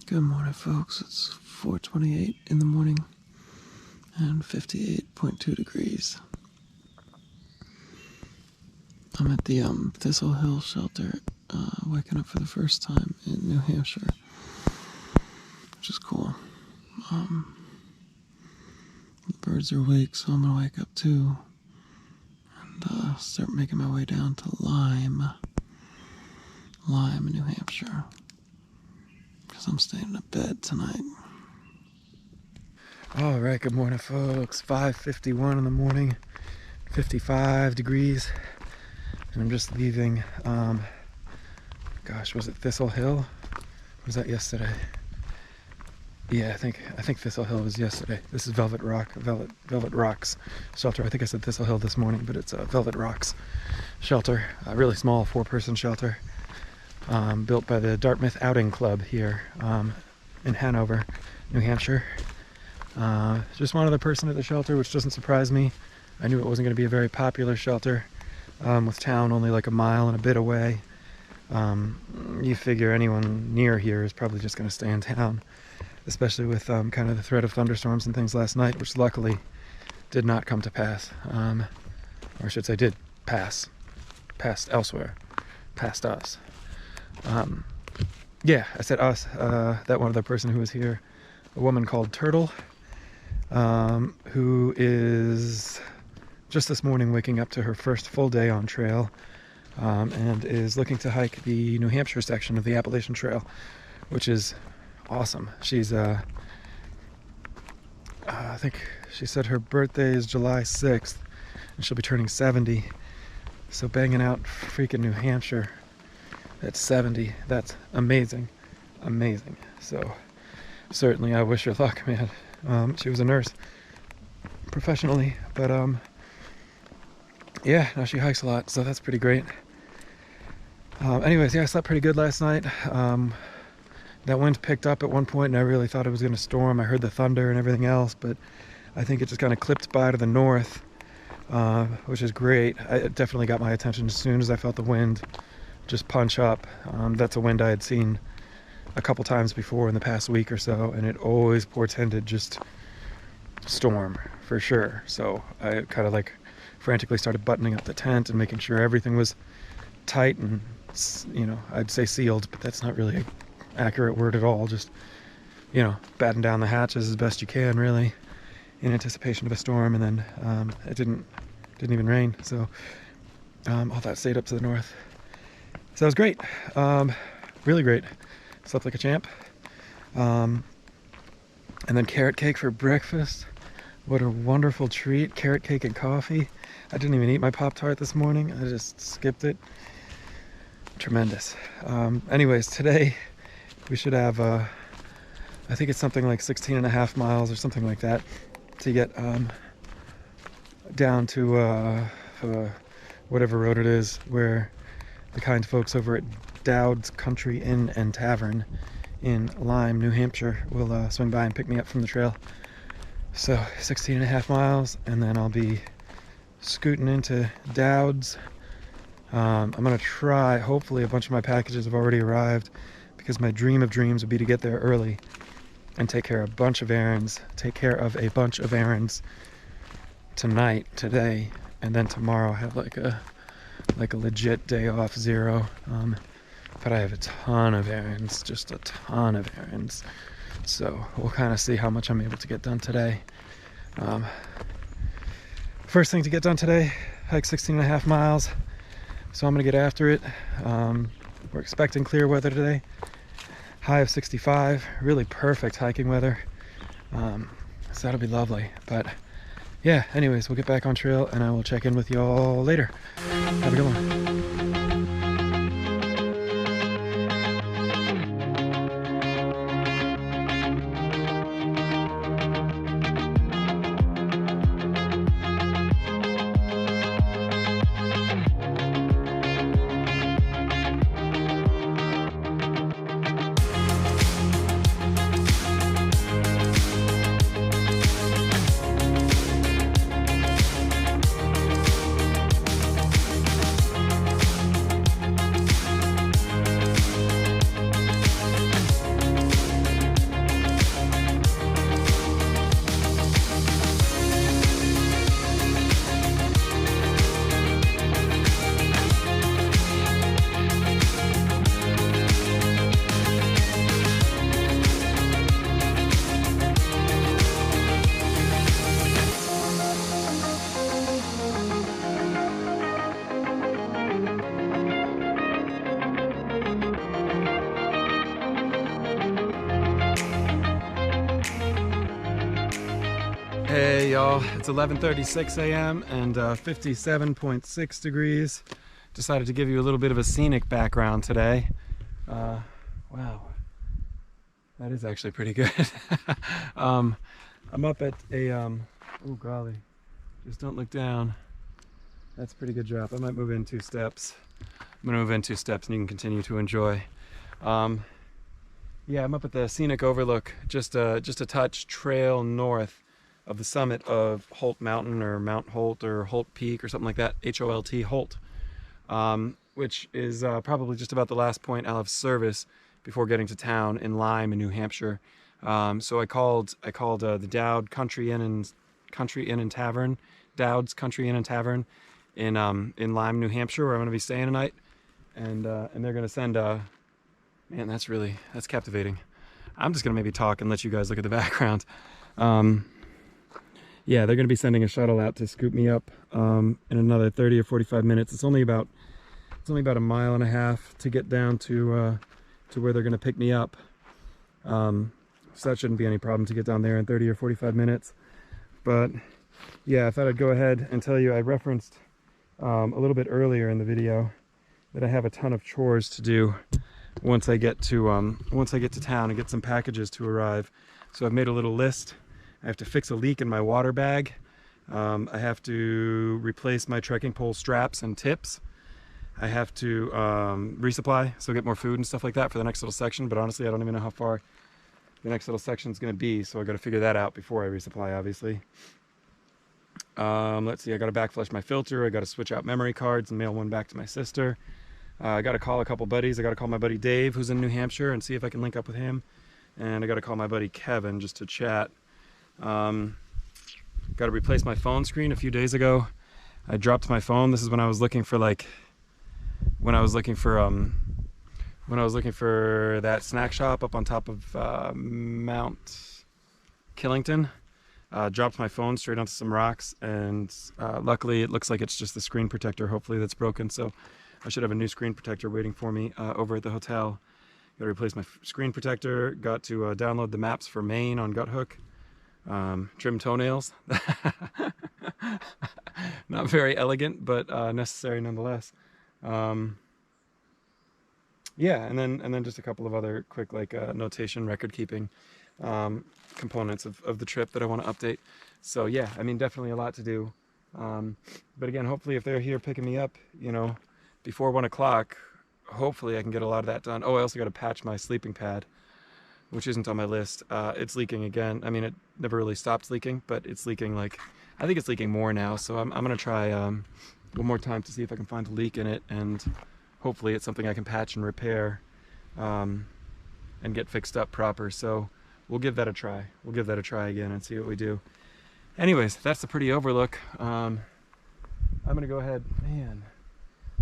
Good morning, folks. It's 4:28 in the morning and 58.2 degrees. I'm at the Thistle Hill shelter, waking up for the first time in New Hampshire, which is cool. The birds are awake, so I'm gonna wake up too and start making my way down to Lyme, New Hampshire, because I'm staying in a bed tonight. All right, good morning, folks. 5:51 in the morning, 55 degrees, and I'm just leaving. Was it Thistle Hill? Was that yesterday? Yeah, I think Thistle Hill was yesterday. This is Velvet Rocks shelter. I think I said Thistle Hill this morning, but it's Velvet Rocks shelter. A really small 4-person shelter, built by the Dartmouth Outing Club here in Hanover, New Hampshire. Just one other person at the shelter, which doesn't surprise me. I knew it wasn't going to be a very popular shelter, with town only like a mile and a bit away. You figure anyone near here is probably just going to stay in town, especially with kind of the threat of thunderstorms and things last night, which luckily did not come to pass. Or I should say did pass. Passed elsewhere. Past us. Yeah, I said us. That one other person who was here, a woman called Turtle, who is just this morning waking up to her first full day on trail, and is looking to hike the New Hampshire section of the Appalachian Trail, which is awesome. She's I think she said her birthday is July 6th and she'll be turning 70, so banging out freaking New Hampshire at 70, that's amazing. So certainly I wish her luck, man. She was a nurse professionally, but yeah, now she hikes a lot, so that's pretty great. Anyways, yeah, I slept pretty good last night. That wind picked up at one point and I really thought it was going to storm. I heard the thunder and everything else, but I think it just kind of clipped by to the north, which is great. It definitely got my attention as soon as I felt the wind just punch up. That's a wind I had seen a couple times before in the past week or so, and it always portended just storm for sure. So I kind of like frantically started buttoning up the tent and making sure everything was tight and, I'd say sealed, but that's not really an accurate word at all. Just, batten down the hatches as best you can, really, in anticipation of a storm. And then it didn't even rain, so all that stayed up to the north. So that was great, really great. Slept like a champ. And then carrot cake for breakfast. What a wonderful treat. Carrot cake and coffee. I didn't even eat my Pop-Tart this morning. I just skipped it. Tremendous. Anyways, today we should have, I think it's something like 16.5 miles or something like that to get down to whatever road it is, where the kind folks over at Dowd's Country Inn and Tavern in Lyme, New Hampshire will swing by and pick me up from the trail. So 16.5 miles, and then I'll be scooting into Dowd's. I'm gonna try, hopefully a bunch of my packages have already arrived, because my dream of dreams would be to get there early and take care of a bunch of errands tonight, today, and then tomorrow have like a legit day off, zero. But I have a ton of errands, just a ton of errands. So we'll kind of see how much I'm able to get done today. First thing to get done today, hike 16.5 miles. So I'm gonna get after it. We're expecting clear weather today. High of 65, really perfect hiking weather. So that'll be lovely. But yeah, anyways, we'll get back on trail and I will check in with you all later. Have a good one. Hey y'all, it's 11:36 a.m. and 57.6 degrees. Decided to give you a little bit of a scenic background today. Wow, that is actually pretty good. I'm up at a, oh golly, just don't look down. That's a pretty good drop. I might move in 2 steps. I'm gonna move in 2 steps and you can continue to enjoy. Yeah, I'm up at the scenic overlook, just a touch trail north of the summit of Holt Mountain, or Mount Holt, or Holt Peak, or something like that, H-O-L-T, Holt, which is probably just about the last point I'll have service before getting to town in Lyme in New Hampshire. So I called the Dowd Country Inn and Tavern, Dowd's Country Inn and Tavern in Lyme, New Hampshire, where I'm going to be staying tonight, and they're going to send man, that's captivating. I'm just going to maybe talk and let you guys look at the background. Yeah, they're going to be sending a shuttle out to scoop me up in another 30 or 45 minutes. It's only about a mile and a half to get down to where they're going to pick me up. So that shouldn't be any problem to get down there in 30 or 45 minutes. But yeah, I thought I'd go ahead and tell you, I referenced a little bit earlier in the video that I have a ton of chores to do once I get to town and get some packages to arrive. So I've made a little list. I have to fix a leak in my water bag. I have to replace my trekking pole straps and tips. I have to resupply, so get more food and stuff like that for the next little section. But honestly, I don't even know how far the next little section is going to be, so I got to figure that out before I resupply, obviously. Let's see, I got to backflush my filter. I got to switch out memory cards and mail one back to my sister. I got to call a couple buddies. I got to call my buddy Dave, who's in New Hampshire, and see if I can link up with him. And I got to call my buddy Kevin just to chat. Got to replace my phone screen. A few days ago I dropped my phone. This is when I was looking for that snack shop up on top of Mount Killington. Dropped my phone straight onto some rocks, and luckily it looks like it's just the screen protector, hopefully, that's broken, so I should have a new screen protector waiting for me over at the hotel. Got to replace my screen protector. Got to download the maps for Maine on Guthook. Trim toenails. Not very elegant, but necessary nonetheless. Yeah, and then just a couple of other quick notation, record keeping components of the trip that I want to update. So yeah, I mean, definitely a lot to do. But again, hopefully if they're here picking me up, before 1 o'clock, hopefully I can get a lot of that done. Oh, I also got to patch my sleeping pad, which isn't on my list. It's leaking again. I mean, it never really stopped leaking, but it's leaking I think it's leaking more now. So I'm going to try one more time to see if I can find a leak in it, and hopefully it's something I can patch and repair and get fixed up proper. So we'll give that a try. We'll give that a try again and see what we do. Anyways, that's a pretty overlook. I'm going to go ahead,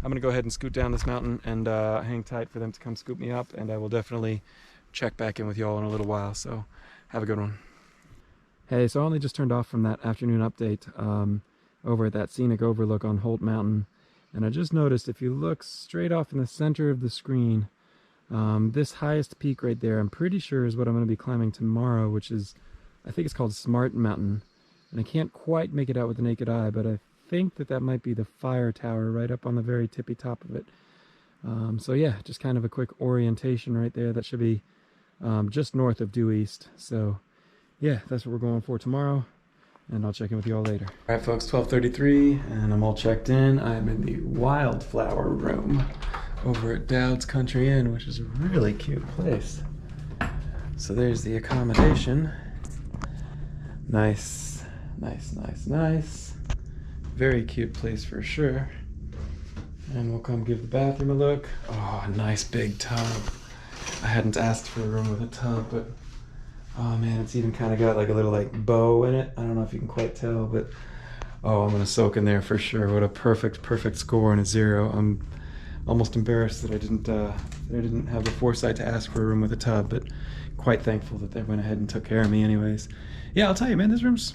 I'm going to go ahead and scoot down this mountain and hang tight for them to come scoop me up, and I will definitely check back in with y'all in a little while. So have a good one. Hey, so I only just turned off from that afternoon update over at that scenic overlook on Holt Mountain, and I just noticed, if you look straight off in the center of the screen, this highest peak right there, I'm pretty sure is what I'm going to be climbing tomorrow, which is, I think it's called Smart Mountain, and I can't quite make it out with the naked eye, but I think that might be the fire tower right up on the very tippy top of it. So yeah, just kind of a quick orientation right there. That should be just north of due east. So yeah, that's what we're going for tomorrow, and I'll check in with you all later. All right, folks, 12:33, and I'm all checked in. I'm in the wildflower room over at Dowd's Country Inn, which is a really cute place. So there's the accommodation. Nice, nice, nice, nice. Very cute place for sure. And we'll come give the bathroom a look. Oh, nice big tub. I hadn't asked for a room with a tub, but oh man, it's even kind of got like a little bow in it. I don't know if you can quite tell, but oh, I'm gonna soak in there for sure. What a perfect score and a 0. I'm almost embarrassed that I didn't have the foresight to ask for a room with a tub, but quite thankful that they went ahead and took care of me anyways. Yeah, I'll tell you, man, this room's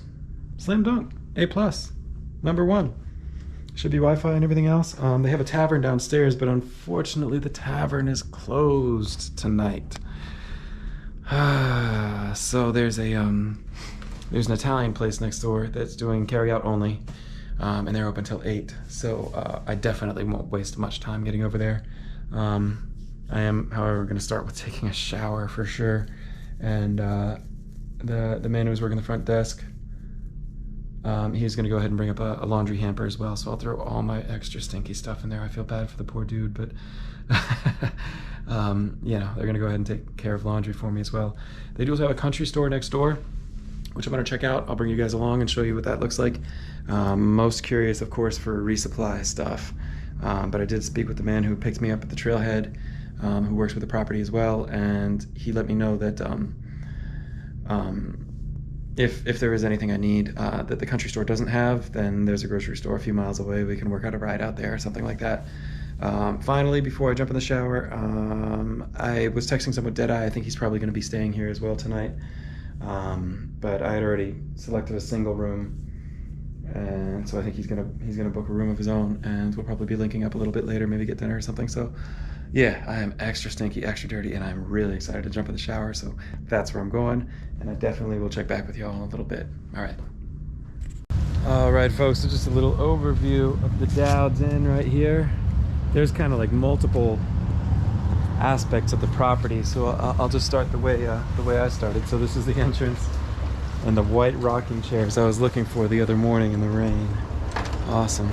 slam dunk, A+, #1. Should be Wi-Fi and everything else. They have a tavern downstairs, but unfortunately the tavern is closed tonight. So there's a there's an Italian place next door that's doing carry out only, and they're open till 8. So I definitely won't waste much time getting over there. I am, however, going to start with taking a shower for sure. And the man who's working the front desk, he's going to go ahead and bring up a laundry hamper as well. So I'll throw all my extra stinky stuff in there. I feel bad for the poor dude, but you know, they're going to go ahead and take care of laundry for me as well. They do also have a country store next door, which I'm going to check out. I'll bring you guys along and show you what that looks like. Most curious, of course, for resupply stuff. But I did speak with the man who picked me up at the trailhead, who works with the property as well, and he let me know that if there is anything I need that the country store doesn't have, then there's a grocery store a few miles away. We can work out a ride out there or something like that. Finally, before I jump in the shower, I was texting someone Deadeye. I think he's probably going to be staying here as well tonight. But I had already selected a single room, and so I think he's gonna book a room of his own, and we'll probably be linking up a little bit later, maybe get dinner or something. So yeah, I am extra stinky, extra dirty, and I'm really excited to jump in the shower. So that's where I'm going, and I definitely will check back with y'all in a little bit. All right, folks, so just a little overview of the Dowds Inn right here. There's kind of like multiple aspects of the property, so I'll just start the way I started. So this is the entrance, and the white rocking chairs I was looking for the other morning in the rain. Awesome.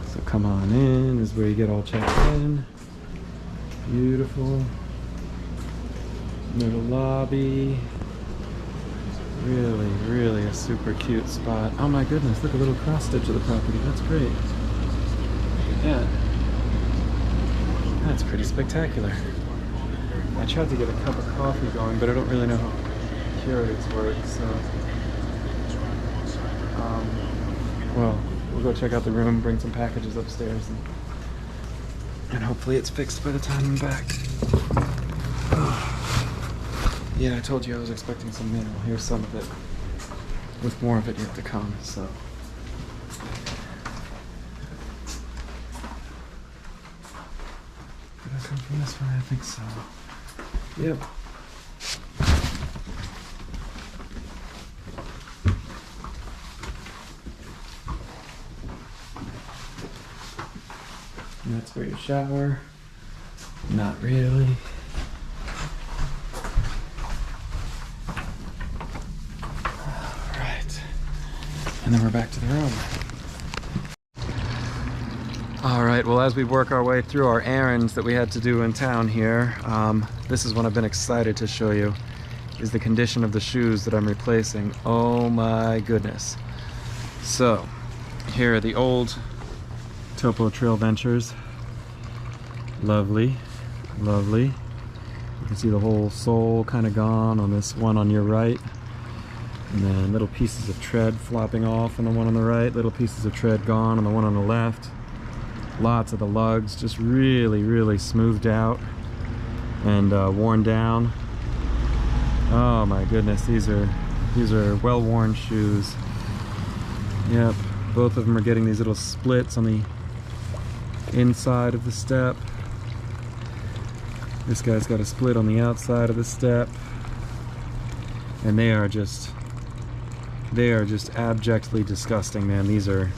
So come on in, this is where you get all checked in. Beautiful. Little lobby. Really, really a super cute spot. Oh my goodness, look, a little cross stitch of the property. That's great. Look at that. That's pretty spectacular. I tried to get a cup of coffee going, but I don't really know how Keurigs work, so well, we'll go check out the room, bring some packages upstairs, and hopefully it's fixed by the time I'm back. Yeah, I told you I was expecting some mail. Here's some of it, with more of it yet to come, so. Did I come from this way? I think so. Yep. And that's where you shower. Not really. Alright. And then we're back to the room. Alright, well, as we work our way through our errands that we had to do in town here, this is one I've been excited to show you, is the condition of the shoes that I'm replacing. Oh my goodness. So, here are the old Topo Trail Ventures. Lovely, lovely. You can see the whole sole kind of gone on this one on your right. And then little pieces of tread flopping off on the one on the right, little pieces of tread gone on the one on the left. Lots of the lugs just really, really smoothed out and worn down. Oh my goodness, these are well-worn shoes. Yep, both of them are getting these little splits on the inside of the step. This guy's got a split on the outside of the step. And they are just abjectly disgusting, man. These are,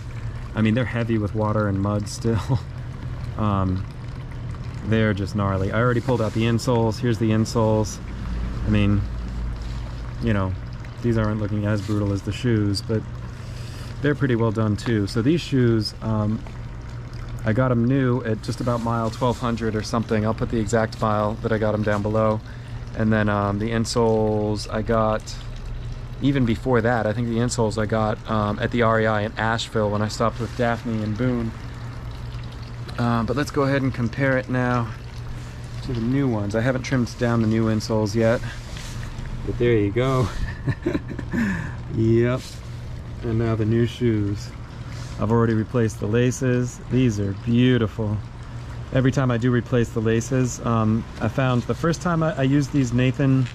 I mean, they're heavy with water and mud still. They're just gnarly. I already pulled out the insoles. Here's the insoles. I mean, you know, these aren't looking as brutal as the shoes, but they're pretty well done too. So these shoes, I got them new at just about mile 1200 or something. I'll put the exact mile that I got them down below. And then the insoles I got even before that. I think the insoles I got at the REI in Asheville when I stopped with Daphne and Boone. But let's go ahead and compare it now to the new ones. I haven't trimmed down the new insoles yet, but there you go. Yep. And now the new shoes. I've already replaced the laces. These are beautiful. Every time I do replace the laces, I found the first time I used these Nathan,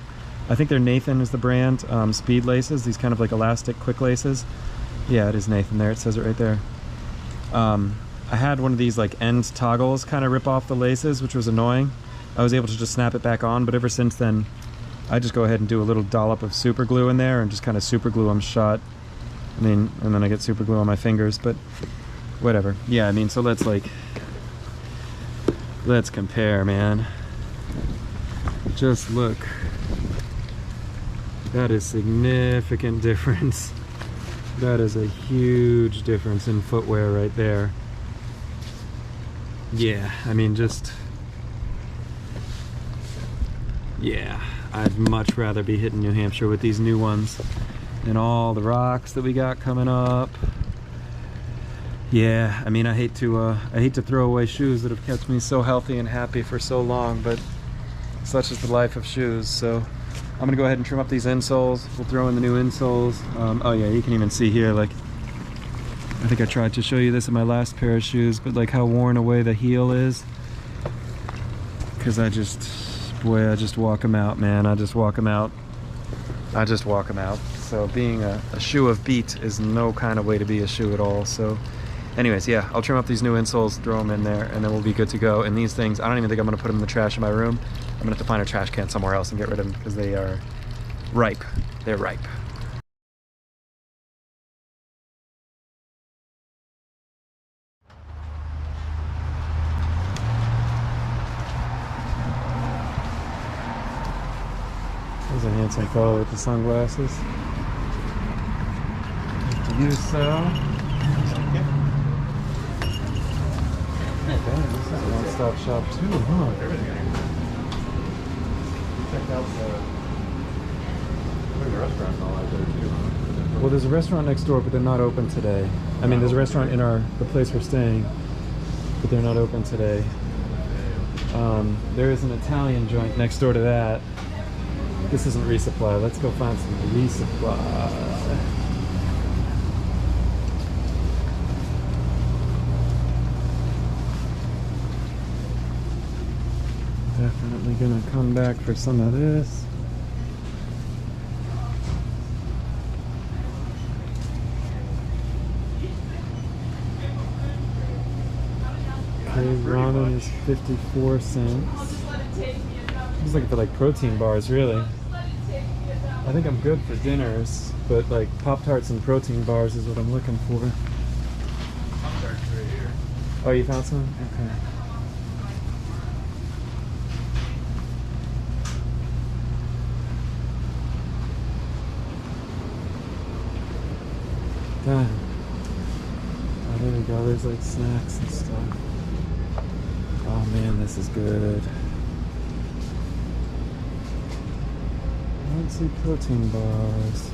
I think they're Nathan is the brand, speed laces, these kind of like elastic quick laces. Yeah, it is Nathan there, it says it right there. I had one of these like end toggles kind of rip off the laces, which was annoying. I was able to just snap it back on, but ever since then, I just go ahead and do a little dollop of super glue in there and just kind of super glue them shut. I mean, and then I get super glue on my fingers, but whatever. Yeah, I mean, so let's compare, man. Just look. That is significant difference. That is a huge difference in footwear right there. Yeah, I mean, just... yeah, I'd much rather be hitting New Hampshire with these new ones and all the rocks that we got coming up. Yeah, I mean, I hate to throw away shoes that have kept me so healthy and happy for so long, but such is the life of shoes. So I'm gonna go ahead and trim up these insoles. We'll throw in the new insoles. Oh yeah, you can even see here, like, I think I tried to show you this in my last pair of shoes, but like how worn away the heel is. Because I just walk them out, man. I just walk them out. So being a shoe of beat is no kind of way to be a shoe at all. So anyways, yeah, I'll trim up these new insoles, throw them in there, and then we'll be good to go. And these things, I don't even think I'm gonna put them in the trash in my room. I'm gonna have to find a trash can somewhere else and get rid of them because they are ripe. They're ripe. There's a handsome fellow with the sunglasses. To you, so. Oh, damn, this is a one-stop shop too, huh? Check out the restaurant all out there too, huh? Well, there's a restaurant next door, but they're not open today. I mean, there's a restaurant in the place we're staying, but they're not open today. There is an Italian joint next door to that. This isn't resupply. Let's go find some resupply. Definitely gonna come back for some of this. Okay, ramen is 54 cents. It's like for like protein bars, really. I think I'm good for dinners, but like Pop-Tarts and protein bars is what I'm looking for. Pop-Tarts right here. Oh, you found some? Okay. Done. Oh, there we go. There's like snacks and stuff. Oh man, this is good. I don't see protein bars.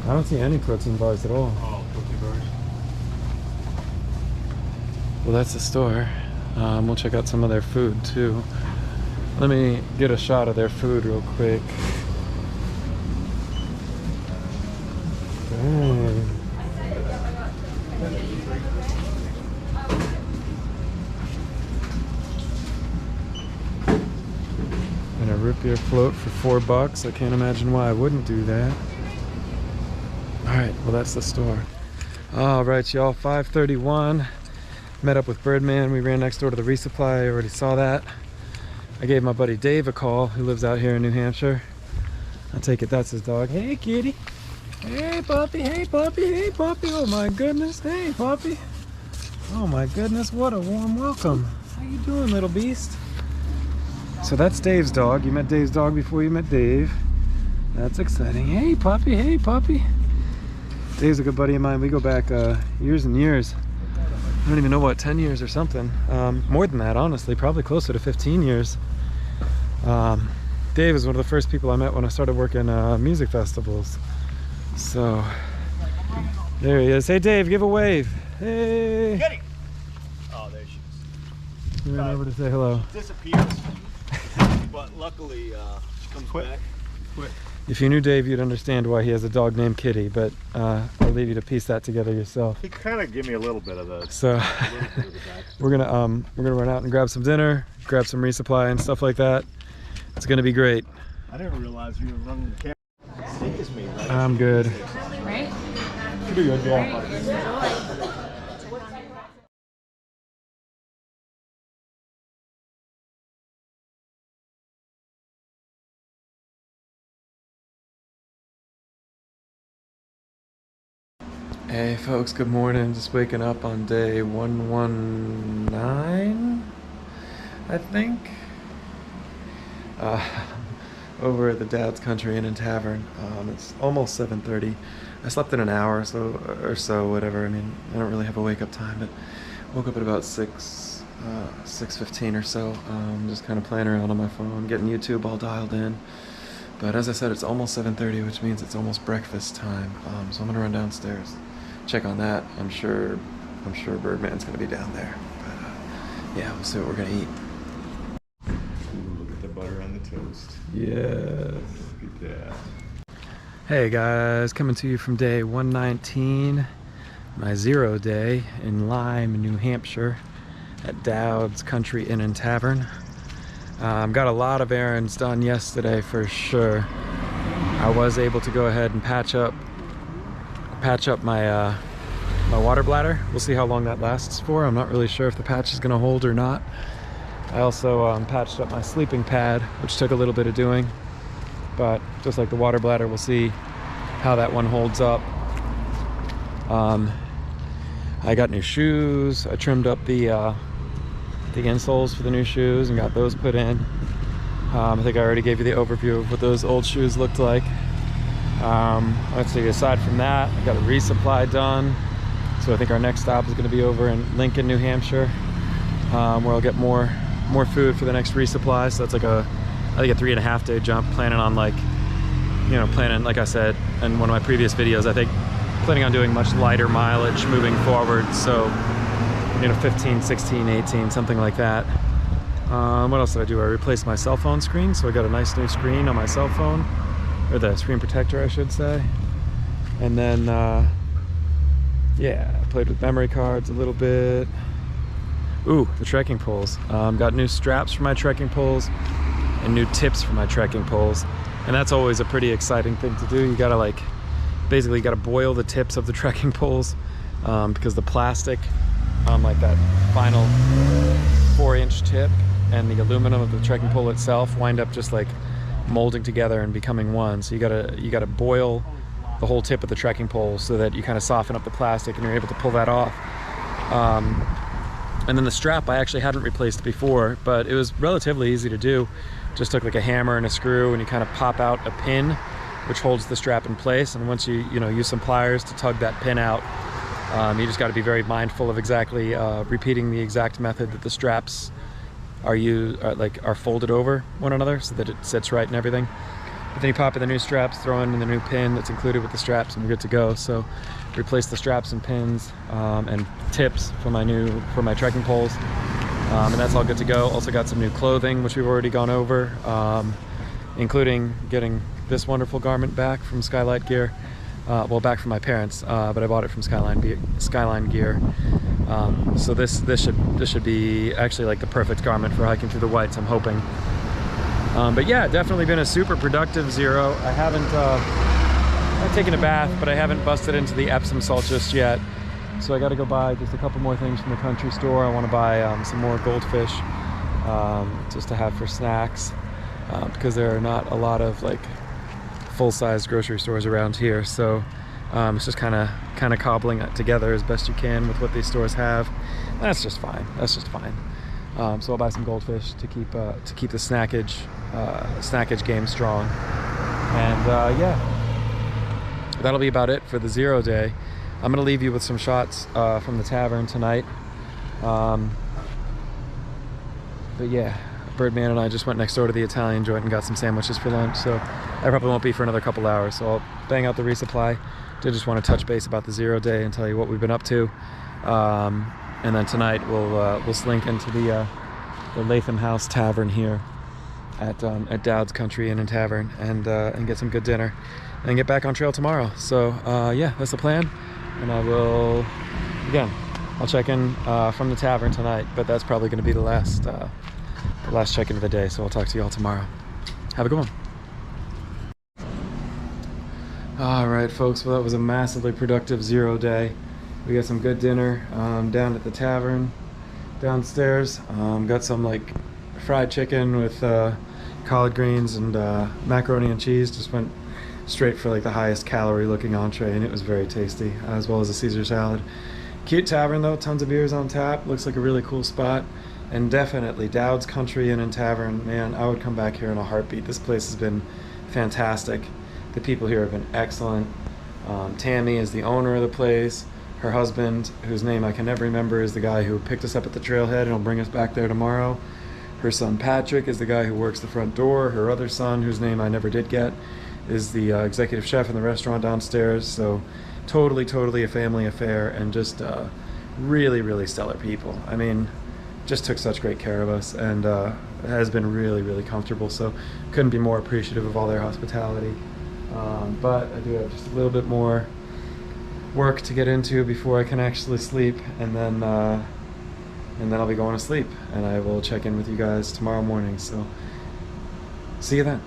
I don't see any protein bars at all. Oh, protein bars. Well, that's the store. We'll check out some of their food too. Let me get a shot of their food real quick. Dang. And a root beer float for $4. I can't imagine why I wouldn't do that. Alright, well that's the store. Alright y'all, 5:31. Met up with Birdman. We ran next door to the resupply. I already saw that. I gave my buddy Dave a call, who lives out here in New Hampshire. I take it that's his dog. Hey kitty. Hey puppy, hey puppy, hey puppy. Oh my goodness, hey puppy. Oh my goodness, what a warm welcome. How you doing, little beast? So that's Dave's dog. You met Dave's dog before you met Dave. That's exciting. Hey puppy, hey puppy. Dave's a good buddy of mine. We go back years and years. I don't even know what, 10 years or something. More than that, honestly, probably closer to 15 years. Dave is one of the first people I met when I started working music festivals. So, there he is. Hey Dave, give a wave. Hey. Kitty! Oh, there she is. He ran over to say hello. She disappears, but luckily she comes back. Quick. If you knew Dave, you'd understand why he has a dog named Kitty, but I'll leave you to piece that together yourself. He kind of gave me a little bit of the. So we're gonna run out and grab some dinner, grab some resupply and stuff like that. It's gonna be great. I didn't realize you were running the camera. Steak is me, right? I'm good. Right? Pretty good, yeah. Right. Hey folks, good morning. Just waking up on day 119, I think. Uh, Over at the Dad's Country Inn and Tavern. It's almost 7:30. I slept in an hour or so, whatever. I mean, I don't really have a wake up time, but woke up at about 6:15 or so. Just kind of playing around on my phone, getting YouTube all dialed in. But as I said, it's almost 7:30, which means it's almost breakfast time. So I'm gonna run downstairs, check on that. I'm sure Birdman's gonna be down there. But yeah, we'll see what we're gonna eat. Ooh, look at the butter on the toast. Yes. Look at that. Hey guys, coming to you from day 119, my 0 day in Lyme, New Hampshire, at Dad's Country Inn and Tavern. Got a lot of errands done yesterday for sure. I was able to go ahead and patch up my my water bladder. We'll see how long that lasts for. I'm not really sure if the patch is gonna hold or not. I also patched up my sleeping pad, which took a little bit of doing, but just like the water bladder, we'll see how that one holds up. I got new shoes. I trimmed up the insoles for the new shoes and got those put in. I think I already gave you the overview of what those old shoes looked like. Let's see, aside from that, I got a resupply done. So I think our next stop is going to be over in Lincoln, New Hampshire, where I'll get more food for the next resupply. So that's like I think a 3.5 day jump, planning on like I said in one of my previous videos, I think planning on doing much lighter mileage moving forward. So 15, 16, 18, something like that. What else did I do? I replaced my cell phone screen, so I got a nice new screen on my cell phone, or the screen protector I should say. And then yeah, I played with memory cards a little bit. Ooh, the trekking poles. Got new straps for my trekking poles and new tips for my trekking poles, and that's always a pretty exciting thing to do. You gotta basically you gotta boil the tips of the trekking poles, because the plastic on like that final 4-inch tip and the aluminum of the trekking pole itself wind up just like molding together and becoming one. So you gotta boil the whole tip of the trekking pole so that you kind of soften up the plastic and you're able to pull that off. And then the strap I actually hadn't replaced before, but it was relatively easy to do. Just took like a hammer and a screw and you kind of pop out a pin which holds the strap in place, and once you use some pliers to tug that pin out, you just got to be very mindful of exactly repeating the exact method that the straps are folded over one another so that it sits right and everything. But then you pop in the new straps, throw in the new pin that's included with the straps, and you're good to go. So replace the straps and pins and tips for my trekking poles, and that's all good to go. Also got some new clothing, which we've already gone over, including getting this wonderful garment back from Skylight Gear. Well, back from my parents, but I bought it from Skyline Gear. So this should be actually like the perfect garment for hiking through the whites, I'm hoping. But yeah, definitely been a super productive 0. I haven't I've taken a bath, but I haven't busted into the Epsom salt just yet. So I got to go buy just a couple more things from the country store. I want to buy some more goldfish just to have for snacks, because there are not a lot of like full-size grocery stores around here, so it's just kind of cobbling it together as best you can with what these stores have. That's just fine. So I'll buy some goldfish to keep the snackage game strong, and yeah, that'll be about it for the 0 day. I'm gonna leave you with some shots from the tavern tonight, but yeah, Birdman and I just went next door to the Italian joint and got some sandwiches for lunch, so I probably won't be for another couple hours, so I'll bang out the resupply. Did just want to touch base about the 0 day and tell you what we've been up to, and then tonight we'll slink into the Latham House Tavern here at Dad's Country Inn and Tavern, and get some good dinner and get back on trail tomorrow. So yeah, that's the plan, and I'll check in from the tavern tonight, but that's probably going to be the last check-in of the day, so I'll talk to you all tomorrow. Have a good one. All right, folks, well, that was a massively productive 0 day. We got some good dinner down at the tavern downstairs. Got some like fried chicken with collard greens and macaroni and cheese. Just went straight for like the highest calorie looking entree, and it was very tasty, as well as a Caesar salad. Cute tavern though, tons of beers on tap, looks like a really cool spot. And definitely Dowd's Country Inn and Tavern, man, I would come back here in a heartbeat. This place has been fantastic. The people here have been excellent. Tammy is the owner of the place. Her husband, whose name I can never remember, is the guy who picked us up at the trailhead and will bring us back there tomorrow. Her son Patrick is the guy who works the front door. Her other son, whose name I never did get, is the executive chef in the restaurant downstairs. So totally a family affair, and just really stellar people. I mean, just took such great care of us, and has been really comfortable, so couldn't be more appreciative of all their hospitality. But I do have just a little bit more work to get into before I can actually sleep, and then I'll be going to sleep, and I will check in with you guys tomorrow morning. So see you then.